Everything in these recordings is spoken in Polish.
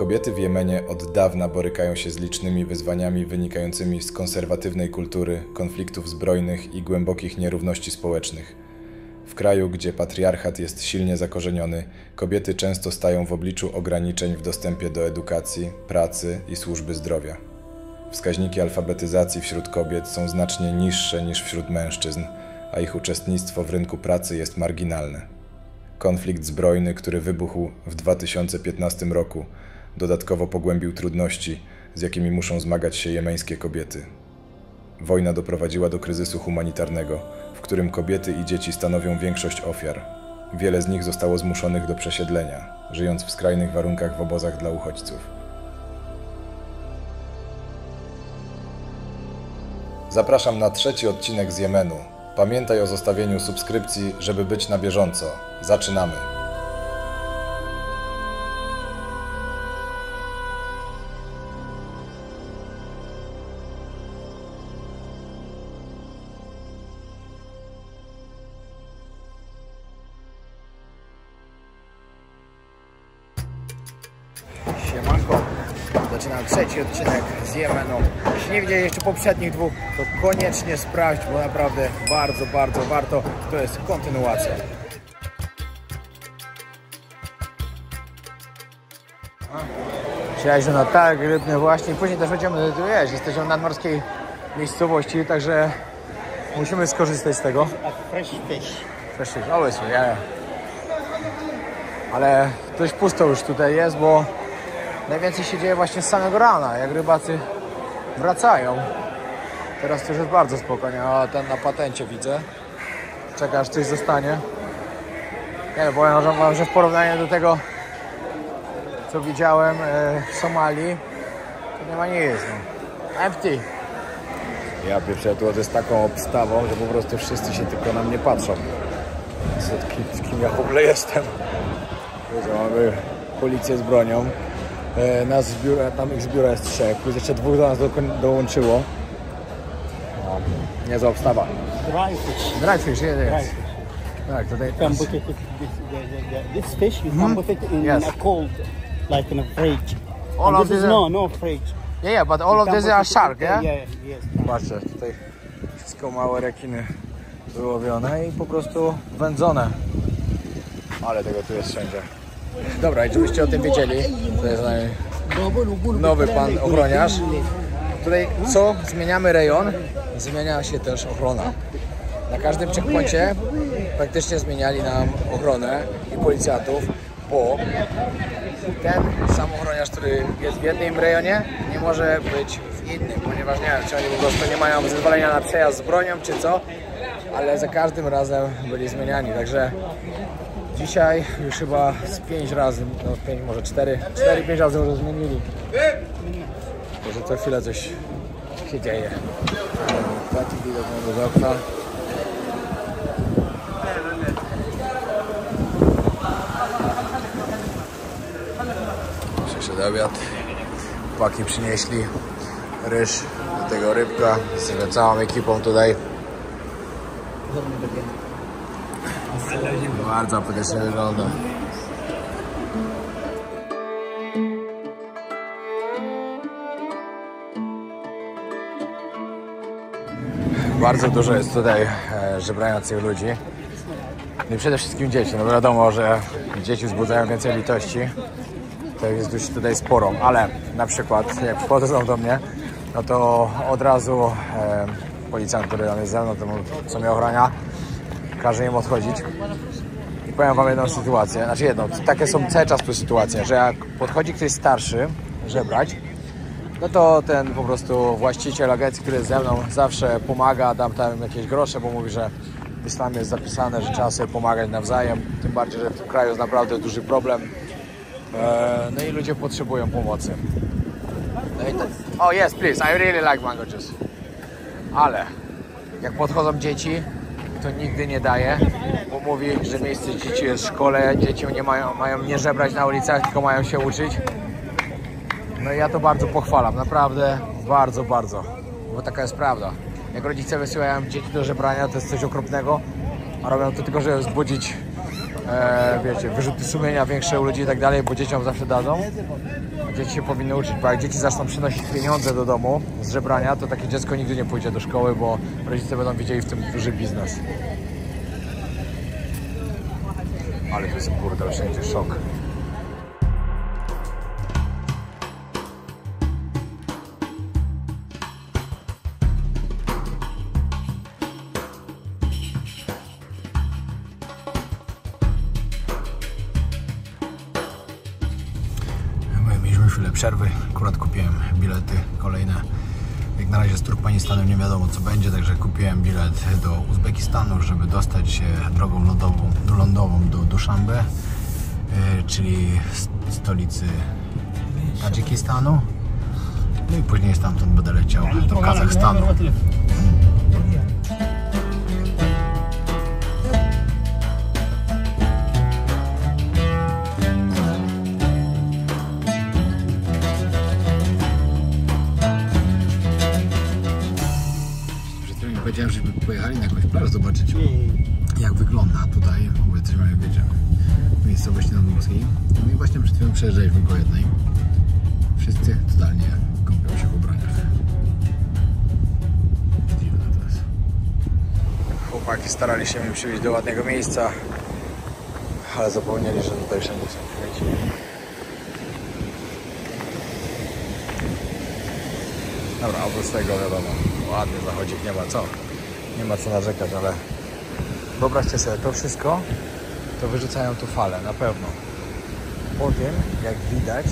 Kobiety w Jemenie od dawna borykają się z licznymi wyzwaniami wynikającymi z konserwatywnej kultury, konfliktów zbrojnych i głębokich nierówności społecznych. W kraju, gdzie patriarchat jest silnie zakorzeniony, kobiety często stają w obliczu ograniczeń w dostępie do edukacji, pracy i służby zdrowia. Wskaźniki alfabetyzacji wśród kobiet są znacznie niższe niż wśród mężczyzn, a ich uczestnictwo w rynku pracy jest marginalne. Konflikt zbrojny, który wybuchł w 2015 roku, dodatkowo pogłębił trudności, z jakimi muszą zmagać się jemeńskie kobiety. Wojna doprowadziła do kryzysu humanitarnego, w którym kobiety i dzieci stanowią większość ofiar. Wiele z nich zostało zmuszonych do przesiedlenia, żyjąc w skrajnych warunkach w obozach dla uchodźców. Zapraszam na 3. odcinek z Jemenu. Pamiętaj o zostawieniu subskrypcji, żeby być na bieżąco. Zaczynamy! Siemanko, zaczynam 3. odcinek z Jemenu. Jeśli nie widzieli jeszcze poprzednich 2, to koniecznie sprawdź, bo naprawdę bardzo warto. To jest kontynuacja. Przyjaźń na targ rybny właśnie. Później też będziemy tu jeść. Jesteśmy w nadmorskiej miejscowości, także musimy skorzystać z tego. Fresh fish. Fresh fish, always fish, yeah. Ale dość pusto już tutaj jest, bo najwięcej się dzieje właśnie z samego rana, jak rybacy wracają. Teraz to już jest bardzo spokojnie. O, ten na patencie widzę. Czeka, aż coś zostanie. Nie no, powiem wam, że w porównaniu do tego, co widziałem w Somalii, to nie ma nic. No. Empty. Ja pierwsze tu z taką obstawą, że po prostu wszyscy się tylko na mnie patrzą. Z kim ja w ogóle jestem. Mamy policję z bronią. Nas z biura, tam ich z biura jest 3, plus jeszcze 2 do nas dołączyło. No, niezła obstawa. Dry fish. Dry fish, Dry jest. fish. Tak, tutaj You can put it, this fish, you can put it in Yes. a cold, like in a fridge. All And of this is these no fridge. Yeah, but all of You can these put are it shark, in- yeah? Yes. Zobaczcie, tutaj wszystko małe rekiny wyłowione i po prostu wędzone. Ale tego tu jest wszędzie. Dobra, i żebyście o tym wiedzieli, to jest nowy pan ochroniarz. Tutaj co? Zmieniamy rejon, zmienia się też ochrona. Na każdym checkpoincie praktycznie zmieniali nam ochronę i policjantów, bo ten sam ochroniarz, który jest w jednym rejonie, nie może być w innym, ponieważ nie wiem, czy oni po prostu nie mają zezwolenia na przejazd z bronią, czy co, ale za każdym razem byli zmieniani, także dzisiaj już chyba z 5 razy, no 5, może 4-5 razy może zmienili. Także co chwilę coś się dzieje. Taki widok z okna. Przyszedł obiad. Chłopaki przynieśli ryż, do tego rybka z całą ekipą tutaj. Bardzo apetycznie wygląda. Bardzo dużo jest tutaj żebrających ludzi. No i przede wszystkim dzieci. No wiadomo, że dzieci wzbudzają więcej litości. To jest dość tutaj sporo, ale na przykład jak wchodzą do mnie, no to od razu policjant, który tam jest ze mną, co mnie ochrania, każe im odchodzić. I powiem wam jedną sytuację, znaczy jedną, takie są cały czas tu sytuacje, że jak podchodzi ktoś starszy żebrać, no to ten po prostu właściciel agencji, który jest ze mną, zawsze pomaga, dam tam jakieś grosze, bo mówi, że w islamie jest zapisane, że trzeba sobie pomagać nawzajem, tym bardziej, że w tym kraju jest naprawdę duży problem. No i ludzie potrzebują pomocy. No i oh yes, please, I really like mango juice. Ale jak podchodzą dzieci, to nigdy nie daje, bo mówi, że miejsce dzieci jest w szkole, dzieci nie mają nie żebrać na ulicach, tylko mają się uczyć. No i ja to bardzo pochwalam, naprawdę bardzo, bo taka jest prawda. Jak rodzice wysyłają dzieci do żebrania, to jest coś okropnego, a robią to tylko, żeby wzbudzić wiecie, wyrzuty sumienia większe u ludzi i tak dalej, bo dzieciom zawsze dadzą. Dzieci się powinny uczyć, bo jak dzieci zaczną przynosić pieniądze do domu z żebrania, to takie dziecko nigdy nie pójdzie do szkoły, bo rodzice będą widzieli w tym duży biznes. Ale to jest kurde, wszędzie szok. Mieliśmy chwilę przerwy, akurat kupiłem bilety kolejne. Jak na razie z Turkmenistanem nie wiadomo co będzie, także kupiłem bilet do Uzbekistanu, żeby dostać się drogą lądową do Duszanbe, czyli stolicy Tadżykistanu. No i później stamtąd będę leciał do Kazachstanu. Powiedziałem, żeby pojechali na jakąś plażę zobaczyć, jak wygląda tutaj, bo jesteśmy, wiecie, w miejscowości nadmorskiej. No i właśnie przed chwilą przejeżdżaliśmy koło jednej. Wszyscy totalnie kąpią się w ubraniach. Dziwne to jest. Chłopaki starali się mi przywieźć do ładnego miejsca, ale zapomnieli, że tutaj wszędzie są śmieci. Dobra, oprócz tego wiadomo, ładny zachodzik, nie ma co narzekać, ale wyobraźcie sobie, to wszystko, to wyrzucają tu fale, na pewno. Po tym, jak widać,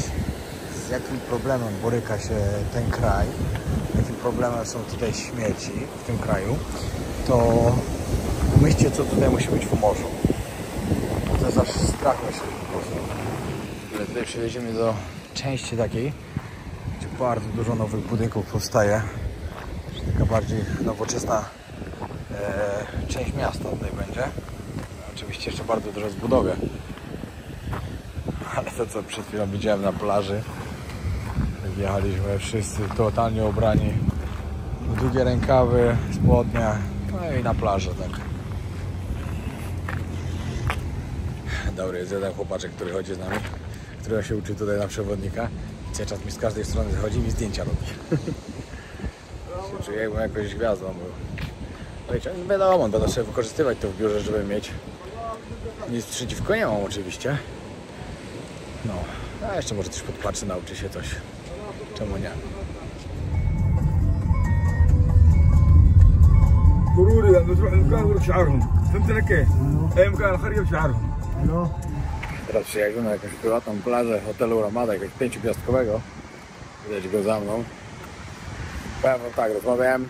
z jakim problemem boryka się ten kraj, jakim problemem są tutaj śmieci w tym kraju, to pomyślcie, co tutaj musi być w morzu. To jest aż strach myśleć po prostu. Ale tutaj przywieziemy do części takiej, gdzie bardzo dużo nowych budynków powstaje. Taka bardziej nowoczesna część miasta tutaj będzie. Oczywiście jeszcze bardzo dużo zbudowie. Ale to, co przed chwilą widziałem na plaży, wjechaliśmy wszyscy totalnie ubrani w długie rękawy, spodnie, no i na plażę, tak. Dobry, jest jeden chłopaczek, który chodzi z nami, którego się uczy tutaj na przewodnika. Cały czas mi z każdej strony zachodzi i mi zdjęcia robi. Czuję, jakbym jakąś gwiazdą był. No wiadomo, będę sobie wykorzystywać to w biurze, żeby mieć nic przeciwko nie mam oczywiście. No, a jeszcze może też podpatrzę, nauczy się coś. Czemu nie? Teraz przyjechaliśmy na jakąś prywatną plażę hotelu Ramada, jakiegoś 5-gwiazdkowego. Widać go za mną. Powiem wam tak, rozmawiałem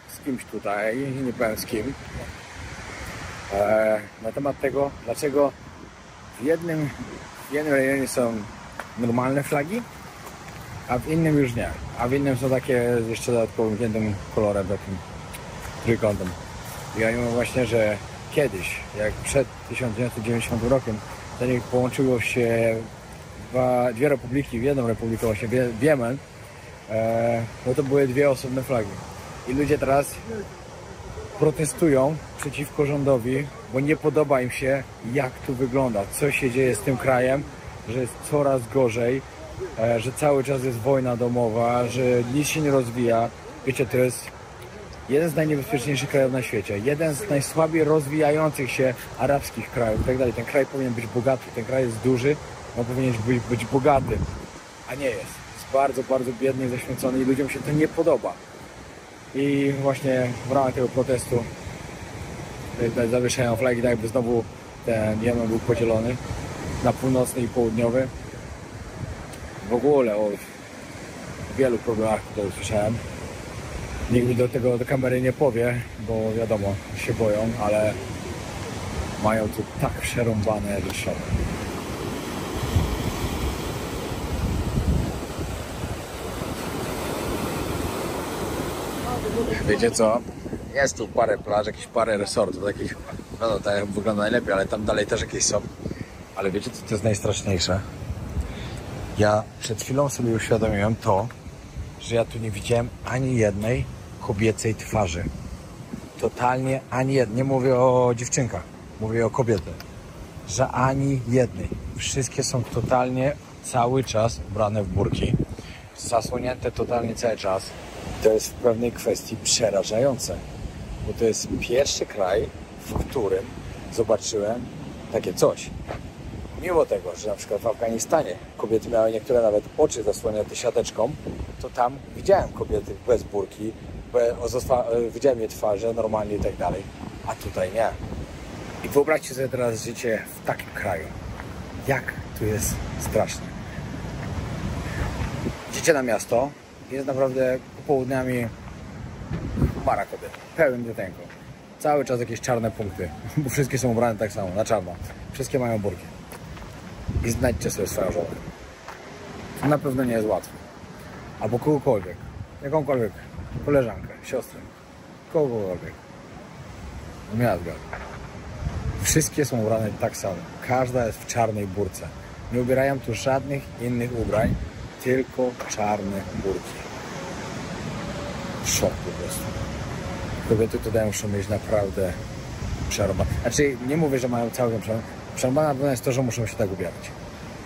z kimś tutaj, nie powiem z kim, na temat tego, dlaczego w jednym rejonie są normalne flagi, a w innym już nie. A w innym są takie z jeszcze dodatkowym jednym kolorem, takim trójkątem. I ja mówię właśnie, że kiedyś, jak przed 1990 rokiem, to niech połączyło się dwie republiki w jedną republikę, właśnie w Jemen, no to były dwie osobne flagi. I ludzie teraz protestują przeciwko rządowi, bo nie podoba im się, jak tu wygląda, co się dzieje z tym krajem, że jest coraz gorzej, że cały czas jest wojna domowa, że nic się nie rozwija. Wiecie, to jest jeden z najniebezpieczniejszych krajów na świecie, jeden z najsłabiej rozwijających się arabskich krajów i tak dalej. Ten kraj powinien być bogaty, ten kraj jest duży, on powinien być bogaty, a nie jest. Jest bardzo, bardzo biedny i zaświęcony i ludziom się to nie podoba. I właśnie w ramach tego protestu zawieszają flagi, tak jakby znowu ten Jemen był podzielony na północny i południowy. W ogóle o wielu problemach tutaj usłyszałem. Nikt mi do kamery nie powie, bo wiadomo, się boją, ale mają tu tak przerąbane ryszony. Wiecie co? Jest tu parę plaż, jakieś parę resortów, takich, no tak wygląda najlepiej, ale tam dalej też jakieś są. Ale wiecie co to jest najstraszniejsze? Ja przed chwilą sobie uświadomiłem to, że ja tu nie widziałem ani jednej kobiecej twarzy. Totalnie ani jednej. Nie mówię o dziewczynkach, mówię o kobietach. że ani jednej. Wszystkie są totalnie cały czas ubrane w burki. Zasłonięte totalnie cały czas. To jest w pewnej kwestii przerażające. Bo to jest pierwszy kraj, w którym zobaczyłem takie coś. Mimo tego, że na przykład w Afganistanie kobiety miały niektóre nawet oczy zasłonięte siateczką, to tam widziałem kobiety bez burki, widziałem je twarze normalnie i tak dalej, a tutaj nie. I wyobraźcie sobie teraz życie w takim kraju. Jak tu jest strasznie. Idziecie na miasto, jest naprawdę popołudniami para kobiet, pełen drętęką. Cały czas jakieś czarne punkty, bo wszystkie są ubrane tak samo, na czarno. Wszystkie mają burki. I znajdźcie sobie swoją żonę. To na pewno nie jest łatwe. Albo kogokolwiek, jakąkolwiek koleżankę, siostrę, kogokolwiek. No miała zgodę. Wszystkie są ubrane tak samo. Każda jest w czarnej burce. Nie ubierają tu żadnych innych ubrań, tylko czarne burki. Szok po prostu. Kobiety tutaj muszą mieć naprawdę przerobane. Znaczy, nie mówię, że mają całkiem przerobane. Przerobane na pewno jest to, że muszą się tak ubierać.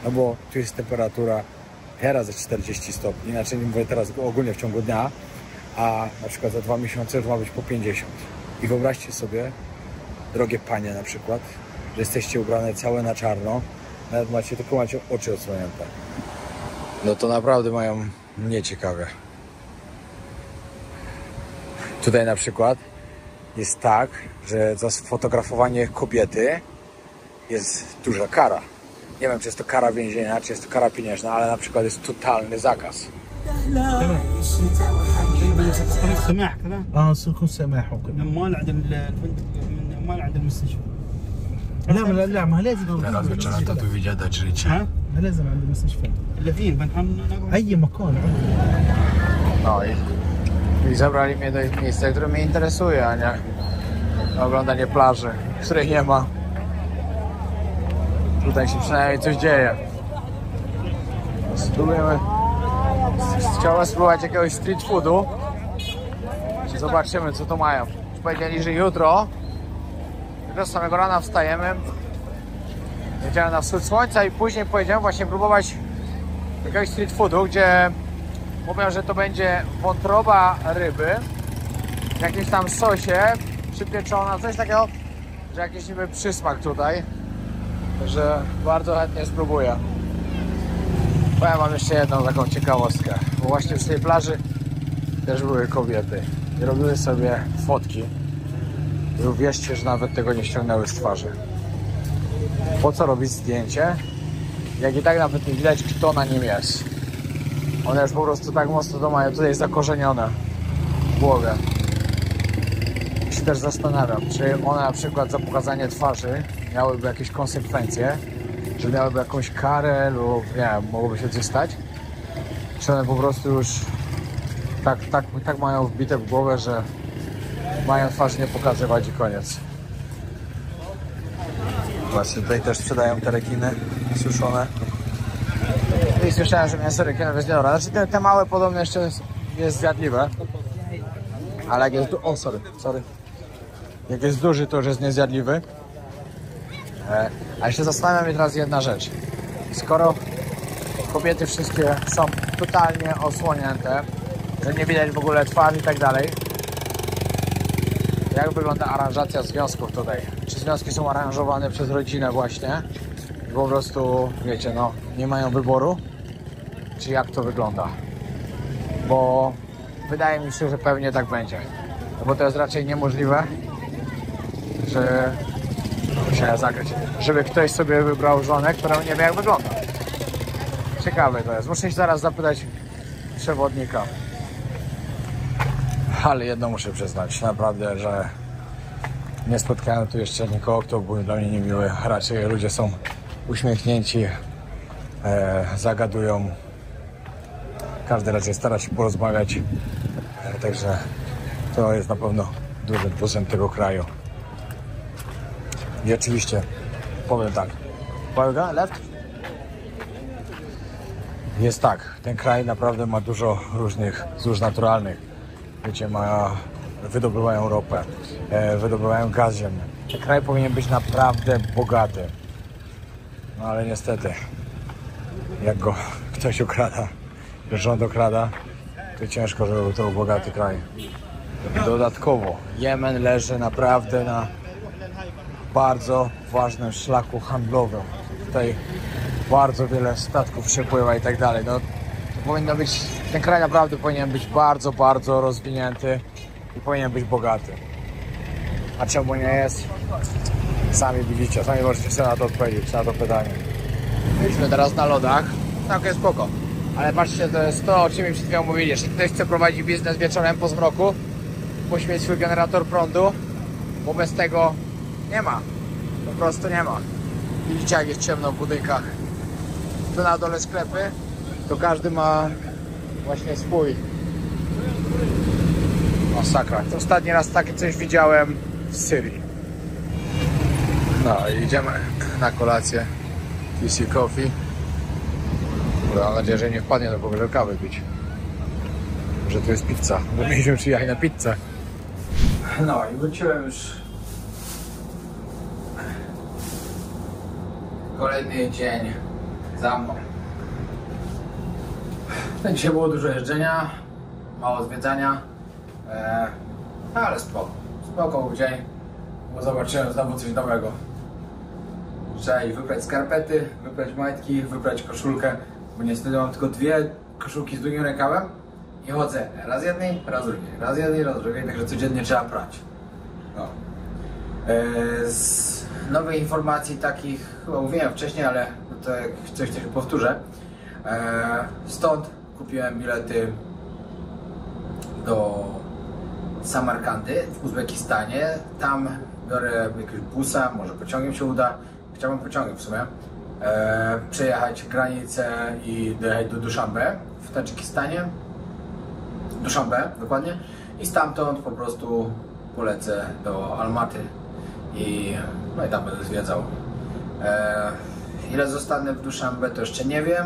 No bo tu jest temperatura teraz jest 40 stopni, znaczy nie mówię teraz ogólnie w ciągu dnia, a na przykład za 2 miesiące to ma być po 50. I wyobraźcie sobie, drogie panie na przykład, że jesteście ubrane całe na czarno, nawet tylko macie oczy odsłonięte. No to naprawdę mają nieciekawe. Tutaj na przykład jest tak, że za sfotografowanie kobiety jest duża kara. Nie wiem, czy jest to kara więzienia, czy jest to kara pieniężna, ale na przykład jest totalny zakaz. سماح كذا؟ سيكون سماح وكذا. عمال عند الفندق من عمال عند المستشفى. لا ما لازم. Teraz wieczorem to tu widzieć dać życie. ما لازم عند المستشفى. اللي فين بنحن أي مكان. No i zabrali mnie do miejsca, które mnie interesuje, a nie oglądanie plaży, której nie ma. Tutaj się przynajmniej coś dzieje. Spróbujemy. Chciałem spróbować jakiegoś street foodu. Zobaczymy, co tu mają. Już powiedzieli, że jutro z samego rana wstajemy, jedziemy na wschód słońca i później pojedziemy właśnie próbować jakiegoś street foodu, gdzie mówią, że to będzie wątroba ryby w jakimś tam sosie przypieczona, coś takiego, że jakiś niby przysmak tutaj. Także bardzo chętnie spróbuję. Bo ja mam jeszcze jedną taką ciekawostkę, bo właśnie przy tej plaży też były kobiety i robiły sobie fotki i uwierzcie, że nawet tego nie ściągnęły z twarzy. Po co robić zdjęcie, jak i tak nawet nie widać, kto na nim jest. One już po prostu tak mocno to mają tutaj zakorzenione w głowie. I się też zastanawiam, czy one na przykład za pokazanie twarzy miałyby jakieś konsekwencje, że miałyby jakąś karę lub nie wiem, mogłoby się coś stać, czy one po prostu już tak mają wbite w głowę, że mają twarz nie pokazywać i koniec. Właśnie tutaj też sprzedają te rekiny suszone. I słyszałem, że mięso rekinów jest niedobre. Znaczy te małe podobno jeszcze jest zjadliwe. Ale jak jest sorry. Jak jest duży, to już jest niezjadliwy. A jeszcze zastanawia mnie teraz jedna rzecz. Skoro kobiety wszystkie są totalnie osłonięte, że nie widać w ogóle twarzy i tak dalej, jak wygląda aranżacja związków tutaj? Czy związki są aranżowane przez rodzinę właśnie? I po prostu, wiecie, no, nie mają wyboru? Czy jak to wygląda? Bo wydaje mi się, że pewnie tak będzie. No bo to jest raczej niemożliwe, że musiałem zagrać, żeby ktoś sobie wybrał żonę, która nie wie jak wygląda. Ciekawe to jest. Muszę się zaraz zapytać przewodnika. Ale jedno muszę przyznać, naprawdę, że nie spotkałem tu jeszcze nikogo, kto był dla mnie niemiły. Raczej ludzie są uśmiechnięci, zagadują. Każdy raczej stara się porozmawiać. Także to jest na pewno duży plusem tego kraju. I oczywiście powiem tak. Uwaga, left. Jest tak, ten kraj naprawdę ma dużo różnych złóż naturalnych. Wiecie, wydobywają ropę, wydobywają gaz ziemny. Ten kraj powinien być naprawdę bogaty. No ale niestety, jak go ktoś okrada, rząd okrada, to ciężko, żeby to był bogaty kraj. Dodatkowo Jemen leży naprawdę na bardzo ważnym szlaku handlowym. Tutaj bardzo wiele statków przepływa i tak dalej. No, to powinno być, ten kraj naprawdę powinien być bardzo, bardzo rozwinięty i powinien być bogaty. A czemu nie jest? Sami widzicie, sami możecie sobie na to odpowiedzieć, na to pytanie. Byliśmy teraz na lodach, całkiem spoko. Ale patrzcie, to jest to, o czym mi przed chwilą mówili. Jeśli ktoś chce prowadzić biznes wieczorem po zmroku, musi mieć swój generator prądu, bo bez tego nie ma. Po prostu nie ma. Widzicie, jak jest ciemno w budynkach. Tu na dole sklepy, to każdy ma właśnie swój. Masakra. Ostatni raz takie coś widziałem w Syrii. No i idziemy na kolację. TC Coffee. Mam nadzieję, że nie wpadnie do kogo kawy pić. Że tu jest pizza. Bo mieliśmy przyjechać na pizzę. No i wróciłem już. Kolejny dzień za mną. Dzisiaj było dużo jeżdżenia, mało zwiedzania, ale spoko. Spoko był dzień, bo zobaczyłem znowu coś nowego. Trzeba i wybrać skarpety, wybrać majtki, wybrać koszulkę, bo niestety mam tylko 2 koszulki z długim rękawem i chodzę raz jednej, raz drugiej, raz jednej, raz drugiej, także codziennie trzeba prać. No. Z nowych informacji takich, chyba mówiłem wcześniej, ale to jak coś powtórzę. Stąd kupiłem bilety do Samarkandy w Uzbekistanie. Tam biorę jakiegoś busa, może pociągiem się uda. Chciałbym pociągiem w sumie. Przejechać granicę i dojechać do Duszanbe w Tadżykistanie. Duszanbe dokładnie. I stamtąd po prostu polecę do Almaty. No i tam będę zwiedzał. Ile zostanę w Duszanbe, to jeszcze nie wiem.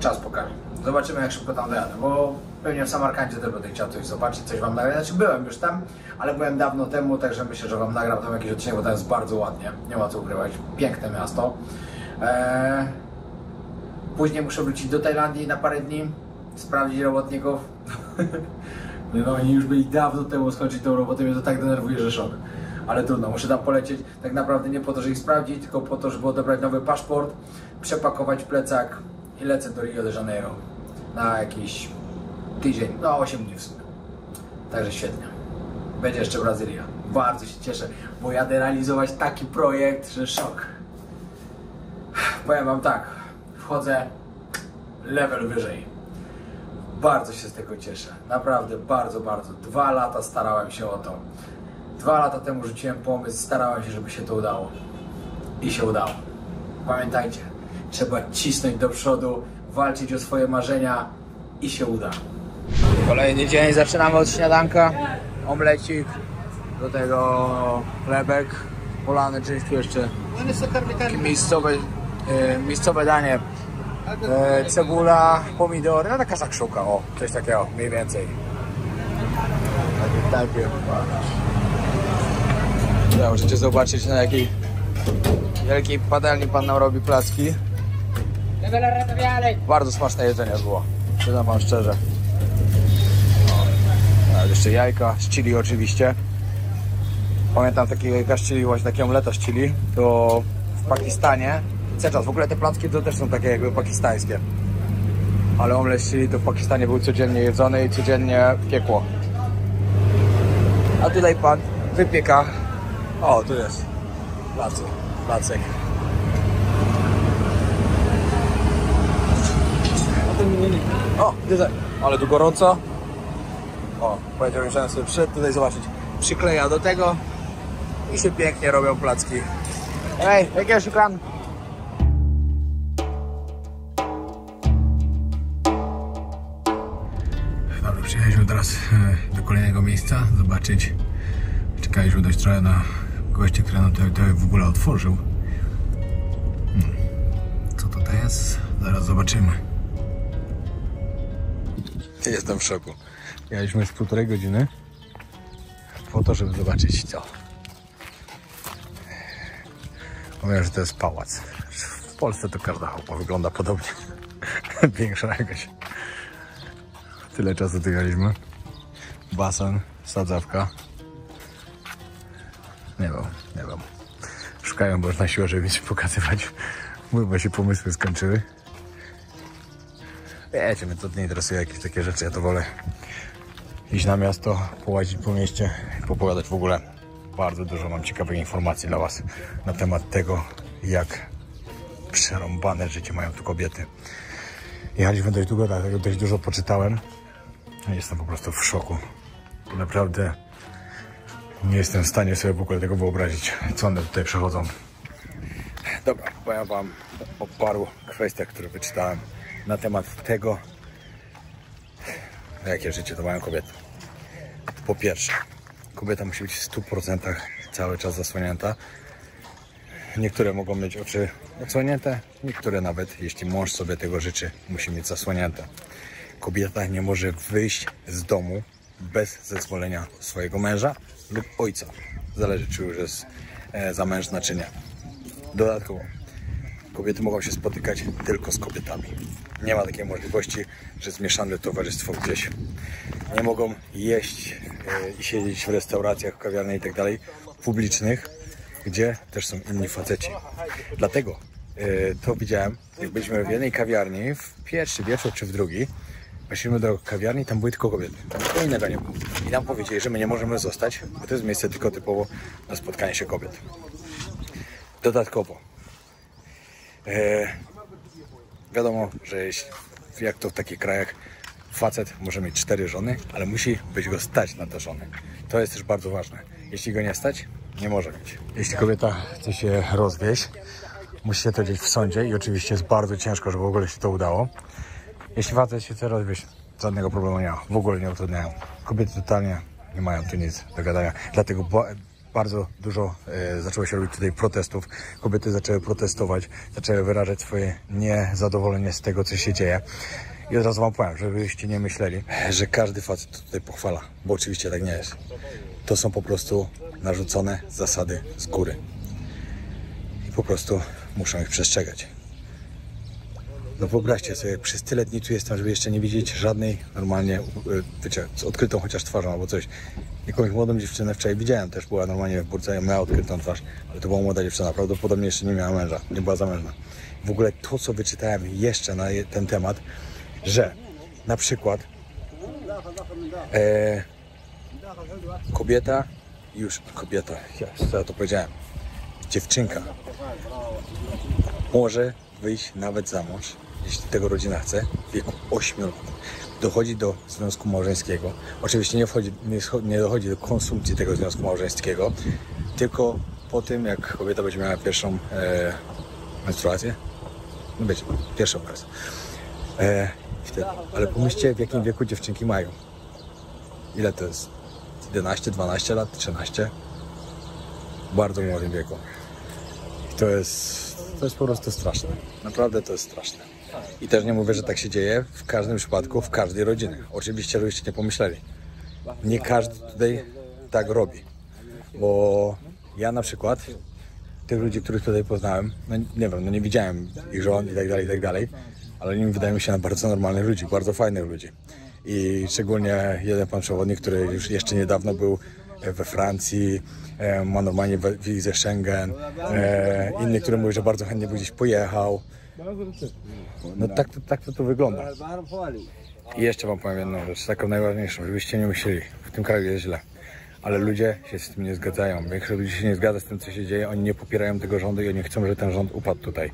Czas pokaże. Zobaczymy, jak szybko tam dojadę, bo pewnie w Samarkandzie też będę chciał coś zobaczyć, coś wam nagrać. Znaczy byłem już tam, ale byłem dawno temu, także myślę, że wam nagram tam jakiś odcinek, bo tam jest bardzo ładnie. Nie ma co ukrywać. Piękne miasto. Później muszę wrócić do Tajlandii na parę dni, sprawdzić robotników. No oni już byli dawno temu skończyć tą robotę, mnie to tak denerwuje, że szok. Ale trudno, muszę tam polecieć tak naprawdę nie po to, żeby ich sprawdzić, tylko po to, żeby odebrać nowy paszport, przepakować plecak i lecę do Rio de Janeiro na jakiś tydzień, no 8 dni w sumie. Także świetnie. Będzie jeszcze Brazylia. Bardzo się cieszę, bo jadę realizować taki projekt, że szok. Powiem wam tak, wchodzę level wyżej. Bardzo się z tego cieszę. Naprawdę bardzo, bardzo. 2 lata starałem się o to. 2 lata temu rzuciłem pomysł, starałem się, żeby się to udało. I się udało. Pamiętajcie, trzeba cisnąć do przodu, walczyć o swoje marzenia i się uda. Kolejny dzień, zaczynamy od śniadanka. Omlecik, do tego chlebek, polany czymś tu jeszcze. Takie miejscowe danie. Cebula, pomidory, no taka szakszuka, o, coś takiego, mniej więcej. Takie. Ja, możecie zobaczyć, na jakiej wielkiej patelni pan nam robi placki. Bardzo smaczne jedzenie było, przyznam wam szczerze. O, jeszcze jajka z chili oczywiście. Pamiętam takiego jajka z chili, właśnie takie omleta z chili, to w Pakistanie. W ogóle te placki to też są takie jakby pakistańskie. Ale omlet z chili to w Pakistanie był codziennie jedzony i codziennie piekło. A tutaj pan wypieka. O, tu jest placek. O, widzę, ale tu gorąco. O, powiedział mi, że sobie przyszedł tutaj zobaczyć. Przykleja do tego i się pięknie robią placki. Ej, jakiego szukam? Dobra, przyjechaliśmy teraz do kolejnego miejsca zobaczyć. Czekaliśmy dość trochę na gościa, który nam to w ogóle otworzył. Co tutaj jest? Zaraz zobaczymy. Jestem w szoku. Jechaliśmy już 1,5 godziny po to, żeby zobaczyć co. Mówię, że to jest pałac. W Polsce to każda chałupa wygląda podobnie. Większa jakaś. Tyle czasu tu jechaliśmy. Basen, sadzawka. Nie wiem. Szukają, bo już na siłę, żeby mi pokazywać. Mówię, bo się pomysły skończyły. Wiecie, mnie to nie interesuje jakieś takie rzeczy. Ja to wolę iść na miasto, połazić po mieście i popowiadać w ogóle. Bardzo dużo mam ciekawych informacji dla was na temat tego, jak przerąbane życie mają tu kobiety. Jechaliśmy dość długo, dlatego dość dużo poczytałem. Jestem po prostu w szoku. Naprawdę nie jestem w stanie sobie w ogóle tego wyobrazić, co one tutaj przechodzą. Dobra, powiem wam o paru kwestiach, które wyczytałem na temat tego, jakie życie to mają kobiety. Po pierwsze, kobieta musi być w 100% cały czas zasłonięta. Niektóre mogą mieć oczy odsłonięte, niektóre nawet, jeśli mąż sobie tego życzy, musi mieć zasłonięte. Kobieta nie może wyjść z domu bez zezwolenia swojego męża lub ojca. Zależy, czy już jest zamężna, czy nie. Dodatkowo, kobiety mogą się spotykać tylko z kobietami. Nie ma takiej możliwości, że zmieszane towarzystwo gdzieś. Nie mogą jeść i siedzieć w restauracjach, kawiarniach i tak dalej publicznych, gdzie też są inni faceci. Dlatego to widziałem, jak byliśmy w jednej kawiarni, w pierwszy wieczór czy w drugi, weszliśmy do kawiarni, tam były tylko kobiety. Nic innego nie było. I nam powiedzieli, że my nie możemy zostać, bo to jest miejsce tylko typowo na spotkanie się kobiet. Dodatkowo, wiadomo, że jak to w takich krajach, facet może mieć 4 żony, ale musi być go stać na te żony. To jest też bardzo ważne. Jeśli go nie stać, nie może mieć. Jeśli kobieta chce się rozwieść, musi się to dziać w sądzie i oczywiście jest bardzo ciężko, żeby w ogóle się to udało. Jeśli facet się chce rozwieść, żadnego problemu nie ma. W ogóle nie utrudniają. Kobiety totalnie nie mają tu nic do gadania. Dlatego bardzo dużo zaczęło się robić tutaj protestów. Kobiety zaczęły protestować, zaczęły wyrażać swoje niezadowolenie z tego, co się dzieje. I od razu wam powiem, żebyście nie myśleli, że każdy facet tutaj pochwala, bo oczywiście tak nie jest. To są po prostu narzucone zasady z góry. I po prostu muszą ich przestrzegać. No wyobraźcie sobie, przez tyle dni tu jestem, żeby jeszcze nie widzieć żadnej normalnie, wiecie, z odkrytą chociaż twarzą albo coś. Jakąś młodą dziewczynę wczoraj widziałem, też była normalnie w burce, miała odkrytą twarz, ale to była młoda dziewczyna, prawdopodobnie jeszcze nie miała męża, nie była zamężna. W ogóle to, co wyczytałem jeszcze na ten temat, że na przykład kobieta, ja to powiedziałem, dziewczynka może wyjść nawet za mąż, jeśli tego rodzina chce, w wieku 8 lat. Dochodzi do związku małżeńskiego. Oczywiście nie dochodzi do konsumpcji tego związku małżeńskiego, tylko po tym, jak kobieta będzie miała pierwszą menstruację, no wiecie, pierwszy okres. Wtedy. Ale pomyślcie, w jakim wieku dziewczynki mają. Ile to jest? 11, 12 lat, 13? W bardzo młodym wieku. I to jest po prostu straszne. Naprawdę to jest straszne. I też nie mówię, że tak się dzieje w każdym przypadku, w każdej rodzinie. Oczywiście, żebyście nie pomyśleli. Nie każdy tutaj tak robi. Bo ja na przykład tych ludzi, których tutaj poznałem, no nie wiem, no nie widziałem ich żon i tak dalej, ale oni wydają mi się na bardzo normalnych ludzi, bardzo fajnych ludzi. I szczególnie jeden pan przewodnik, który już jeszcze niedawno był we Francji, ma normalnie wizę Schengen, inny, który mówi, że bardzo chętnie by gdzieś pojechał. No tak to wygląda. I jeszcze wam powiem jedną rzecz, taką najważniejszą, żebyście nie myśleli, w tym kraju jest źle. Ale ludzie się z tym nie zgadzają. Większość ludzi się nie zgadza z tym, co się dzieje. Oni nie popierają tego rządu i oni chcą, żeby ten rząd upadł tutaj.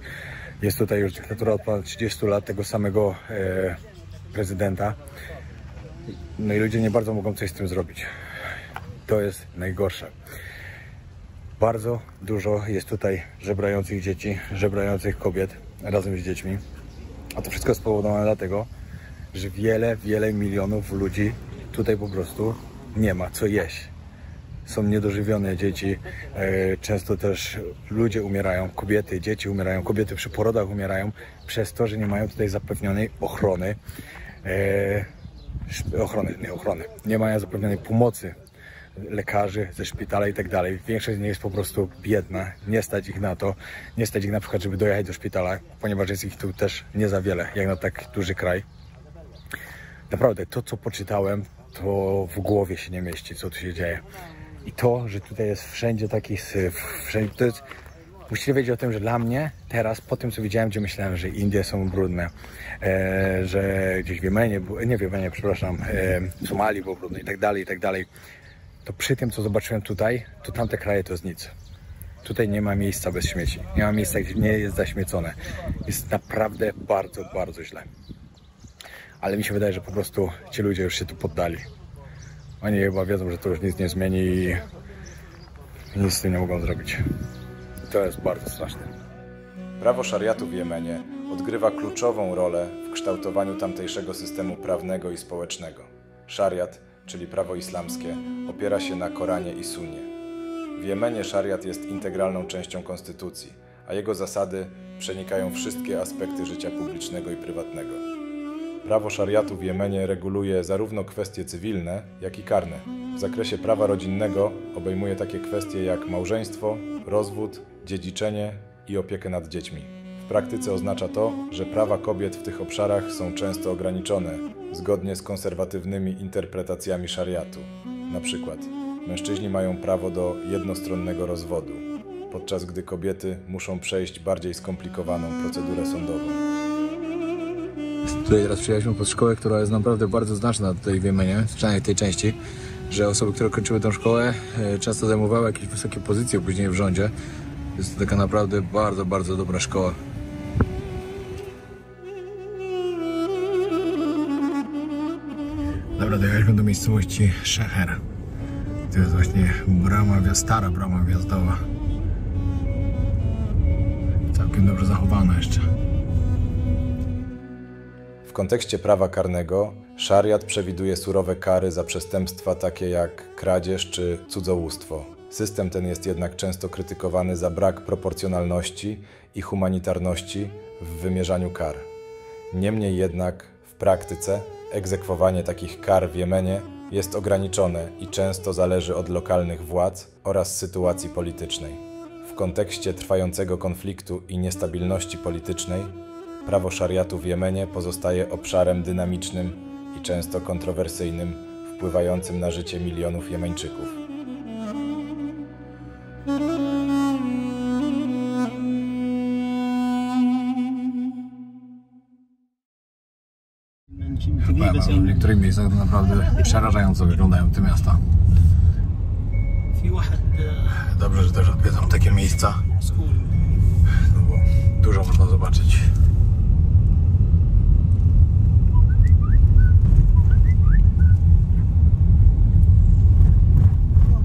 Jest tutaj już dyktatura od ponad 30 lat tego samego prezydenta. No i ludzie nie bardzo mogą coś z tym zrobić. To jest najgorsze. Bardzo dużo jest tutaj żebrających dzieci, żebrających kobiet razem z dziećmi. A to wszystko spowodowane dlatego, że wiele milionów ludzi tutaj po prostu nie ma co jeść. Są niedożywione dzieci, często też ludzie umierają, kobiety, dzieci umierają, kobiety przy porodach umierają przez to, że nie mają tutaj zapewnionej ochrony. Nie mają zapewnionej pomocy lekarzy ze szpitala i tak dalej. Większość z nich jest po prostu biedna, nie stać ich na to, nie stać ich na przykład, żeby dojechać do szpitala, ponieważ jest ich tu też nie za wiele, jak na tak duży kraj. Naprawdę, to co poczytałem, to w głowie się nie mieści, co tu się dzieje. I to, że tutaj jest wszędzie taki syf, wszędzie, to jest... Musicie wiedzieć o tym, że dla mnie teraz, po tym co widziałem, gdzie myślałem, że Indie są brudne, że gdzieś w Jemenie, nie w Jemenie, przepraszam, w Somalii było brudne i tak dalej, to przy tym co zobaczyłem tutaj, to tamte kraje to jest nic. Tutaj nie ma miejsca bez śmieci, nie ma miejsca, gdzie nie jest zaśmiecone. Jest naprawdę bardzo, bardzo źle. Ale mi się wydaje, że po prostu ci ludzie już się tu poddali. Oni chyba wiedzą, że to już nic nie zmieni i nic z tym nie mogą zrobić. To jest bardzo straszne. Prawo szariatu w Jemenie odgrywa kluczową rolę w kształtowaniu tamtejszego systemu prawnego i społecznego. Szariat, czyli prawo islamskie, opiera się na Koranie i Sunnie. W Jemenie szariat jest integralną częścią konstytucji, a jego zasady przenikają wszystkie aspekty życia publicznego i prywatnego. Prawo szariatu w Jemenie reguluje zarówno kwestie cywilne, jak i karne. W zakresie prawa rodzinnego obejmuje takie kwestie jak małżeństwo, rozwód, dziedziczenie i opiekę nad dziećmi. W praktyce oznacza to, że prawa kobiet w tych obszarach są często ograniczone, zgodnie z konserwatywnymi interpretacjami szariatu. Na przykład, mężczyźni mają prawo do jednostronnego rozwodu, podczas gdy kobiety muszą przejść bardziej skomplikowaną procedurę sądową. Tutaj teraz przyjechaliśmy pod szkołę, która jest naprawdę bardzo znaczna tutaj w Jemenie, przynajmniej tej części, że osoby, które kończyły tę szkołę, często zajmowały jakieś wysokie pozycje później w rządzie. Jest to taka naprawdę bardzo, bardzo dobra szkoła. Dobra, dojechaliśmy do miejscowości Sheher. To jest właśnie brama, stara brama wjazdowa. Całkiem dobrze zachowana jeszcze. W kontekście prawa karnego szariat przewiduje surowe kary za przestępstwa takie jak kradzież czy cudzołóstwo. System ten jest jednak często krytykowany za brak proporcjonalności i humanitarności w wymierzaniu kar. Niemniej jednak w praktyce egzekwowanie takich kar w Jemenie jest ograniczone i często zależy od lokalnych władz oraz sytuacji politycznej. W kontekście trwającego konfliktu i niestabilności politycznej prawo szariatu w Jemenie pozostaje obszarem dynamicznym i często kontrowersyjnym, wpływającym na życie milionów Jemeńczyków. W niektórych miejscach to naprawdę przerażająco wyglądają te miasta. Dobrze, że też odwiedzam takie miejsca, no bo dużo można zobaczyć.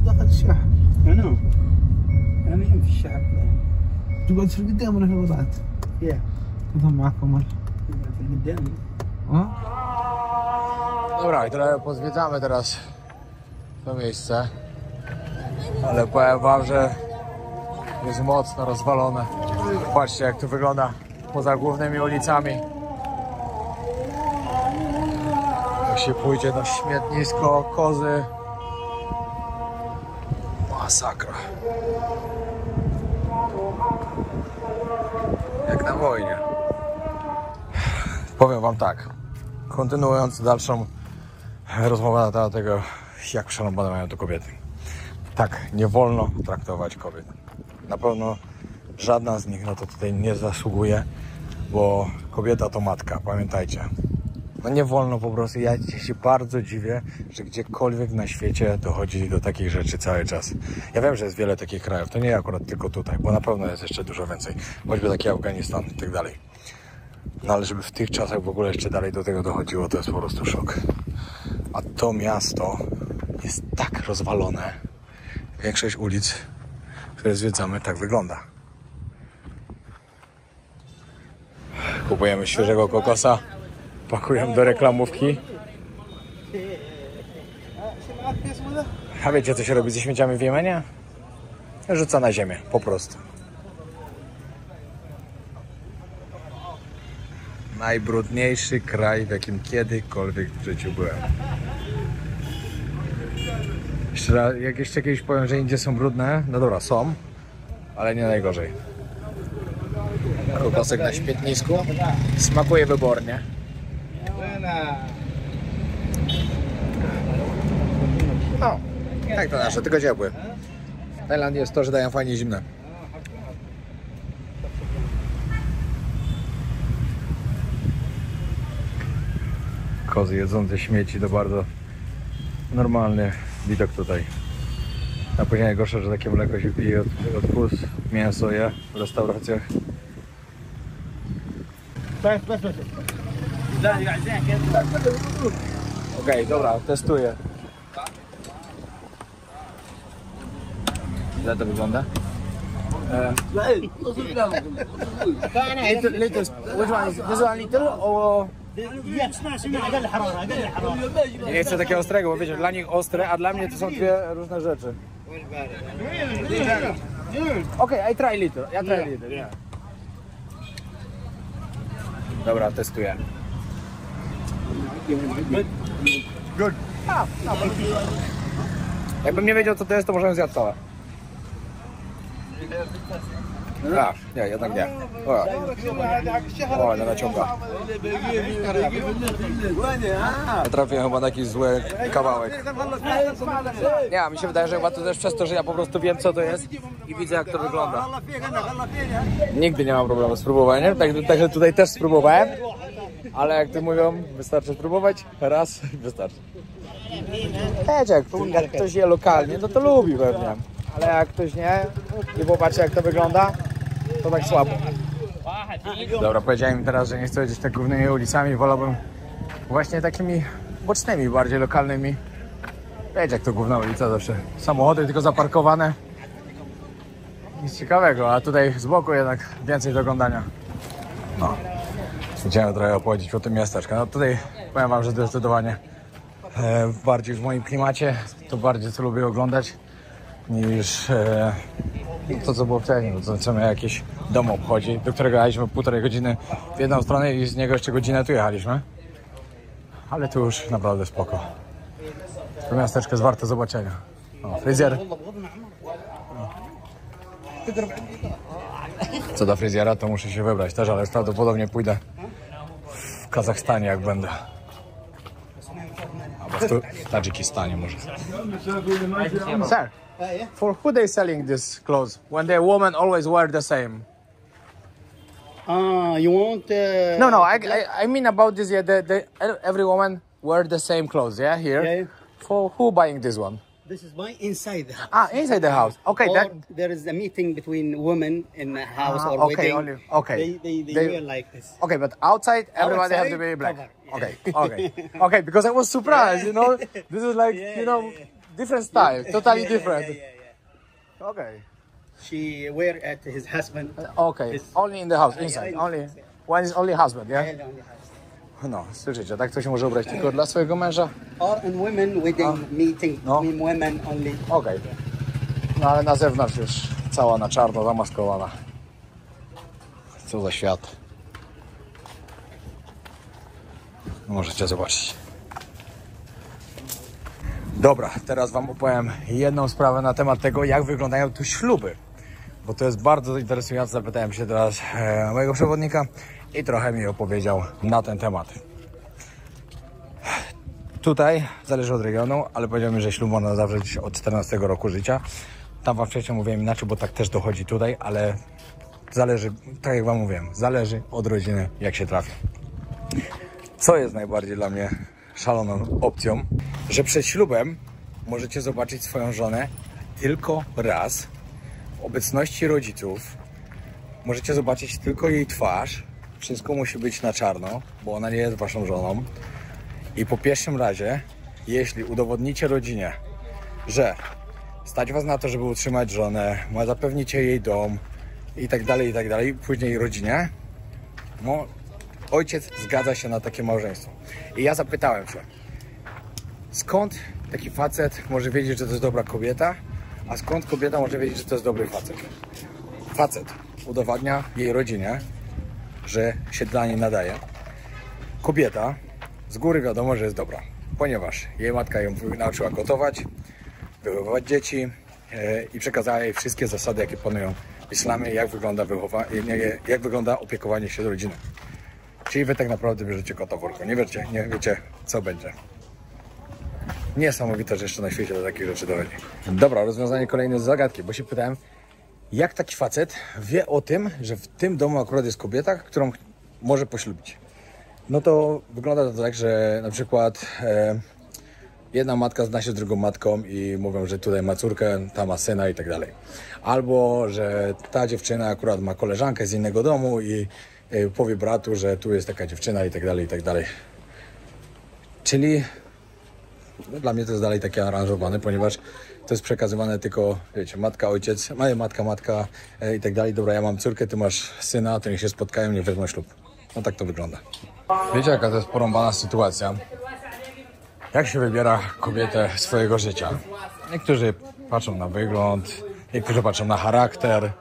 دخل الشحن انا يم في الشحن تقعد في القدام ولا في الوضعات؟ يا تفهم معكم ولا في القدام Dobra, i trochę pozwiedzamy teraz to miejsce, ale powiem wam, że jest mocno rozwalone. Patrzcie, jak tu wygląda poza głównymi ulicami. Jak się pójdzie na śmietnisko, kozy. Masakra. Jak na wojnie. Powiem wam tak, kontynuując dalszą rozmowę na temat tego, jak przerąbane mają to kobiety. Tak, nie wolno traktować kobiet. Na pewno żadna z nich na to tutaj nie zasługuje, bo kobieta to matka, pamiętajcie. No nie wolno po prostu, ja się bardzo dziwię, że gdziekolwiek na świecie dochodzi do takich rzeczy cały czas. Ja wiem, że jest wiele takich krajów, to nie akurat tylko tutaj, bo na pewno jest jeszcze dużo więcej, choćby taki Afganistan i tak dalej. No ale żeby w tych czasach w ogóle jeszcze dalej do tego dochodziło, to jest po prostu szok. A to miasto jest tak rozwalone. Większość ulic, które zwiedzamy, tak wygląda. Kupujemy świeżego kokosa, pakujemy do reklamówki. A wiecie, co się robi ze śmieciami w Jemenie? Rzuca na ziemię, po prostu. Najbrudniejszy kraj, w jakim kiedykolwiek w życiu byłem. Jak jeszcze kiedyś powiem, że indzie są brudne, no dobra, są, ale nie najgorzej. Kiełbasek na śmietnisku, smakuje wybornie. No, tak to nasze, tylko ciepły. W Tajlandii jest to, że dają fajnie zimne. Kozy jedzące śmieci to bardzo normalny widok tutaj. A później najgorsze, że takie mleko się pije od kóz, mięso je w restauracjach. Okej, dobra, testuję. Jak to wygląda? Which one is this one little or... Nie chcę takiego ostrego, bo wiecie, dla nich ostre, a dla mnie to są dwie różne rzeczy. Okej, I try little. Ja try little, yeah. Dobra, testuję. Good. Jakbym nie wiedział, co to jest, to może bym zjadł całe. Nie, jednak nie. O, ale naciąga. Ja trafiłem chyba na jakiś zły kawałek. Nie, mi się wydaje, że chyba to też przez to, że ja po prostu wiem, co to jest i widzę, jak to wygląda. Nigdy nie mam problemu z próbowaniem, także tutaj też spróbowałem. Ale jak tu mówią, wystarczy spróbować, raz wystarczy. Wiecie, jak ktoś je lokalnie, to lubi pewnie. Ale jak ktoś nie popatrzcie, jak to wygląda, to tak słabo. Dobra, powiedziałem im teraz, że nie chcę jeździć tak głównymi ulicami, wolałbym właśnie takimi bocznymi, bardziej lokalnymi. Wiecie, jak to główna ulica zawsze. Samochody tylko zaparkowane. Nic ciekawego, a tutaj z boku jednak więcej do oglądania. No. Chciałem trochę opowiedzieć o tym miasteczku. No tutaj powiem wam, że zdecydowanie bardziej w moim klimacie, to bardziej co lubię oglądać niż to, co było wcześniej, co mnie jakieś dom obchodzi, do którego jechaliśmy 1,5 godziny w jedną stronę i z niego jeszcze godzinę tu jechaliśmy. Ale tu już naprawdę spoko. To miasteczko jest warte zobaczenia. O, fryzjer. Co do fryzjera, to muszę się wybrać też, ale prawdopodobnie pójdę w Kazachstanie, jak będę. Albo w Tadżykistanie może. Sir, for who they selling this clothes? When the women always wear the same. You want? No, I mean about this. Yeah, every woman wear the same clothes. Yeah, here. Yeah. For who buying this one? This is my inside. Inside the house. Okay, Or there is a meeting between women in the house or okay, wedding. only, okay. They wear like this. Okay, but outside everybody have to be black. Cover, Okay. Okay, because I was surprised, you know. This is like, you know, different style, totally different. Yeah. Okay. She wear at his husband. Okay, only in the house, inside. Only one is only husband, yeah? Yeah, only husband. No, słyszycie, tak to się może ubrać tylko dla swojego męża? Or in women wedding meeting No. between women only. Okej. No ale na zewnątrz już cała na czarno zamaskowana. Co za świat. Możecie zobaczyć. Dobra, teraz wam opowiem jedną sprawę na temat tego, jak wyglądają tu śluby. Bo to jest bardzo interesujące. Zapytałem się teraz mojego przewodnika i trochę mi opowiedział na ten temat. Tutaj zależy od regionu, ale powiedział mi, że ślub można zawrzeć od 14 roku życia. Tam wam wcześniej mówiłem inaczej, bo tak też dochodzi tutaj, ale zależy, tak jak wam mówiłem, zależy od rodziny, jak się trafi. Co jest najbardziej dla mnie szaloną opcją, że przed ślubem możecie zobaczyć swoją żonę tylko raz w obecności rodziców. Możecie zobaczyć tylko jej twarz. Wszystko musi być na czarno, bo ona nie jest waszą żoną. I po pierwszym razie, jeśli udowodnicie rodzinie, że stać was na to, żeby utrzymać żonę, zapewnicie jej dom i tak dalej, później rodzinie, no ojciec zgadza się na takie małżeństwo. I ja zapytałem się, skąd taki facet może wiedzieć, że to jest dobra kobieta, a skąd kobieta może wiedzieć, że to jest dobry facet? Facet udowadnia jej rodzinie, że się dla niej nadaje. Kobieta z góry wiadomo, że jest dobra, ponieważ jej matka ją nauczyła gotować, wychowywać dzieci i przekazała jej wszystkie zasady, jakie panują w islamie, jak wygląda opiekowanie się rodziną. Czyli wy tak naprawdę bierzecie kota w worku. Nie wiecie, co będzie. Niesamowite, że jeszcze na świecie do takich rzeczy dochodzi. Dobra, rozwiązanie kolejnej zagadki, bo się pytałem, jak taki facet wie o tym, że w tym domu akurat jest kobieta, którą może poślubić. No to wygląda to tak, że na przykład jedna matka zna się z drugą matką i mówią, że tutaj ma córkę, ta ma syna i tak dalej. Albo, że ta dziewczyna akurat ma koleżankę z innego domu i powie bratu, że tu jest taka dziewczyna i tak dalej, i tak dalej. Czyli no, dla mnie to jest dalej takie aranżowane, ponieważ to jest przekazywane tylko, wiecie, matka, ojciec, matka i tak dalej. Dobra, ja mam córkę, ty masz syna, to niech się spotkają, niech wezmą ślub. No tak to wygląda. Wiecie, jaka to jest porąbana sytuacja? Jak się wybiera kobietę swojego życia? Niektórzy patrzą na wygląd, niektórzy patrzą na charakter,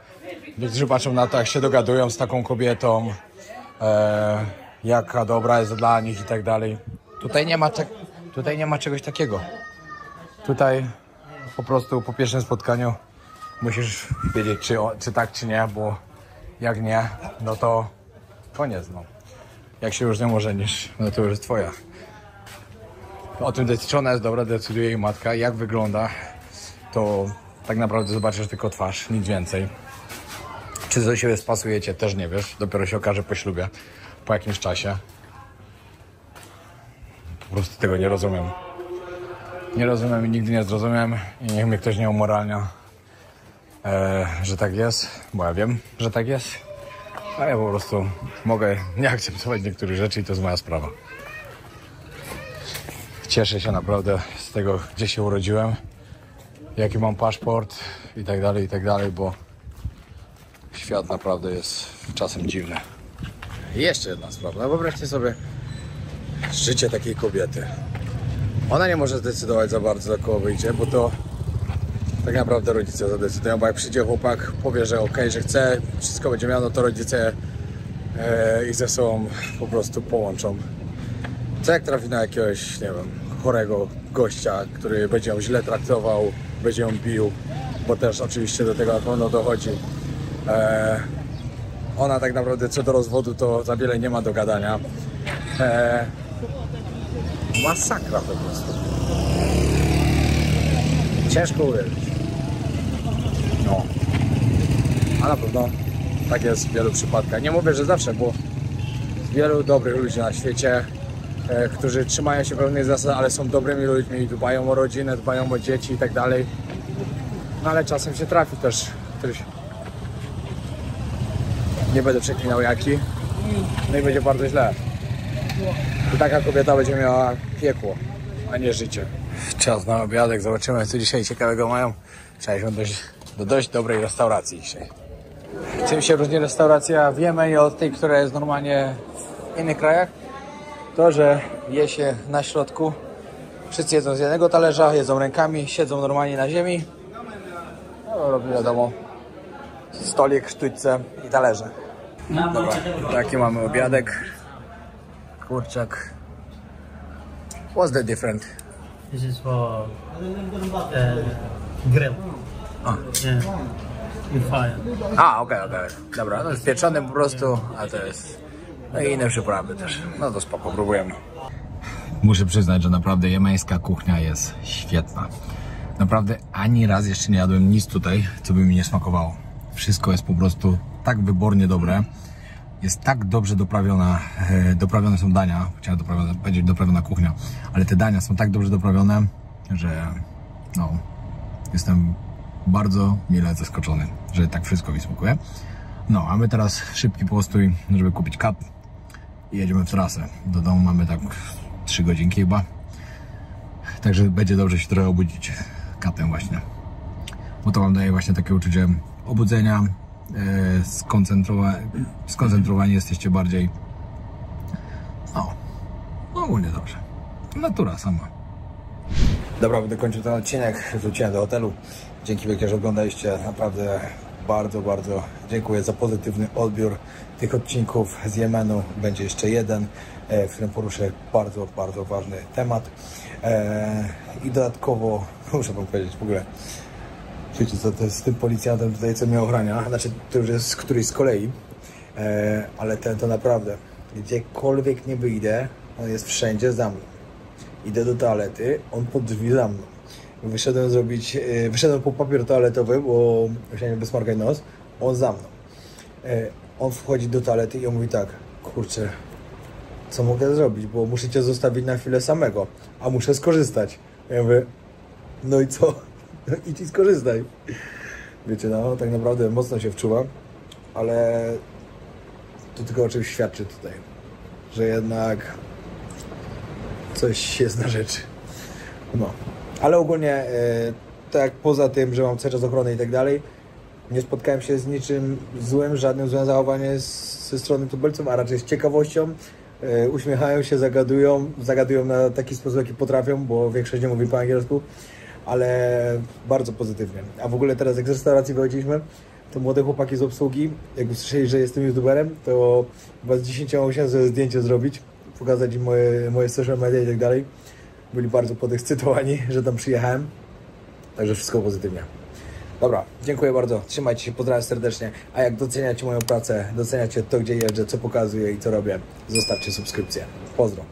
niektórzy patrzą na to, jak się dogadują z taką kobietą, jaka dobra jest dla nich i tak dalej. Tutaj nie ma czegoś takiego. Tutaj po prostu po pierwszym spotkaniu musisz wiedzieć, czy tak, czy nie, bo jak nie, no to koniec, no. Jak się już nie ożenisz, no to już jest twoja. O tym, czy ona jest dobra, decyduje jej matka. Jak wygląda, to tak naprawdę zobaczysz tylko twarz, nic więcej. Czy do siebie spasujecie, też nie wiesz. Dopiero się okaże po ślubie, po jakimś czasie. Po prostu tego nie rozumiem. Nie rozumiem i nigdy nie zrozumiem. I niech mnie ktoś nie umoralnia, że tak jest, bo ja wiem, że tak jest. A ja po prostu mogę nie akceptować niektórych rzeczy i to jest moja sprawa. Cieszę się naprawdę z tego, gdzie się urodziłem, jaki mam paszport i tak dalej, bo świat naprawdę jest czasem dziwny. I jeszcze jedna sprawa. Wyobraźcie sobie życie takiej kobiety. Ona nie może zdecydować za bardzo, za kogo wyjdzie, bo to tak naprawdę rodzice zadecydują, bo jak przyjdzie chłopak, powie, że okej, że chce, wszystko będzie miał, no to rodzice ich ze sobą po prostu połączą. Co jak trafi na jakiegoś, nie wiem, chorego gościa, który będzie ją źle traktował, będzie ją bił, bo też oczywiście do tego na pewno dochodzi. Ona tak naprawdę co do rozwodu to za wiele nie ma do gadania. Masakra po prostu. Ciężko uwierzyć. No. A na pewno tak jest w wielu przypadkach. Nie mówię, że zawsze, bo jest wielu dobrych ludzi na świecie, którzy trzymają się pewnych zasad, ale są dobrymi ludźmi, dbają o rodzinę, dbają o dzieci i tak dalej. No ale czasem się trafi też któryś. Nie będę przeklinał jaki. No i będzie bardzo źle. I taka kobieta będzie miała piekło, a nie życie. Czas na obiadek, zobaczymy, co dzisiaj ciekawego mają. Trzeba iść do dość dobrej restauracji dzisiaj. Czym się różni restauracja w Jemenie od tej, która jest normalnie w innych krajach? To, że je się na środku. Wszyscy jedzą z jednego talerza, jedzą rękami, siedzą normalnie na ziemi. No, robi wiadomo, stolik, sztućce i talerze. Dobra, taki mamy obiadek. Kurczak. What's the different? This is for grill. Yeah. With fire. Okej. Dobra, no jest pieczony po prostu, a to jest... No i inne przyprawy też. No to spoko, próbujemy. Muszę przyznać, że naprawdę jemeńska kuchnia jest świetna. Naprawdę ani raz jeszcze nie jadłem nic tutaj, co by mi nie smakowało. Wszystko jest po prostu tak wybornie dobre. Jest tak dobrze doprawione są dania, chciałem powiedzieć doprawiona kuchnia, ale te dania są tak dobrze doprawione, że no, jestem bardzo mile zaskoczony, że tak wszystko mi smakuje. No, a my teraz szybki postój, żeby kupić kat i jedziemy w trasę. Do domu mamy tak 3 godzinki chyba, także będzie dobrze się trochę obudzić katem właśnie, bo to wam daje właśnie takie uczucie obudzenia, skoncentrowani jesteście bardziej. No, ogólnie dobrze. Natura sama. Dobra, będę kończył ten odcinek. Wróciłem do hotelu. Dzięki wielkie, że oglądaliście. Naprawdę bardzo, bardzo dziękuję za pozytywny odbiór tych odcinków z Jemenu. Będzie jeszcze jeden, w którym poruszę bardzo, bardzo ważny temat. I dodatkowo, muszę wam powiedzieć w ogóle, wiecie co, to jest z tym policjantem tutaj, co mnie ochrania, znaczy to już jest któryś z kolei, ale ten to naprawdę, gdziekolwiek nie wyjdę, on jest wszędzie za mną. Idę do toalety, on pod drzwi za mną. Wyszedłem po papier toaletowy, bo musiałem wysmarkać nos, on za mną. On wchodzi do toalety i on mówi tak, kurczę, co mogę zrobić, bo muszę cię zostawić na chwilę samego, a muszę skorzystać. Ja mówię, no i co? No idź i skorzystaj. Wiecie, no tak naprawdę mocno się wczuwam, ale to tylko o czymś świadczy tutaj, że jednak coś jest na rzeczy. No, ale ogólnie tak poza tym, że mam cały czas ochronę i tak dalej, nie spotkałem się z niczym złym, żadnym złym zachowaniem ze strony tubylców, a raczej z ciekawością. Uśmiechają się, zagadują na taki sposób, jaki potrafią, bo większość nie mówi po angielsku, ale bardzo pozytywnie. A w ogóle teraz jak z restauracji wychodziliśmy, to młode chłopaki z obsługi, jak usłyszeli, że jestem youtuberem, to chyba z 10 musiałem sobie zdjęcie zrobić, pokazać im moje social media i tak dalej. Byli bardzo podekscytowani, że tam przyjechałem, także wszystko pozytywnie. Dobra, dziękuję bardzo, trzymajcie się, pozdrawiam serdecznie, a jak doceniacie moją pracę, doceniacie to, gdzie jeżdżę, co pokazuję i co robię, zostawcie subskrypcję. Pozdro.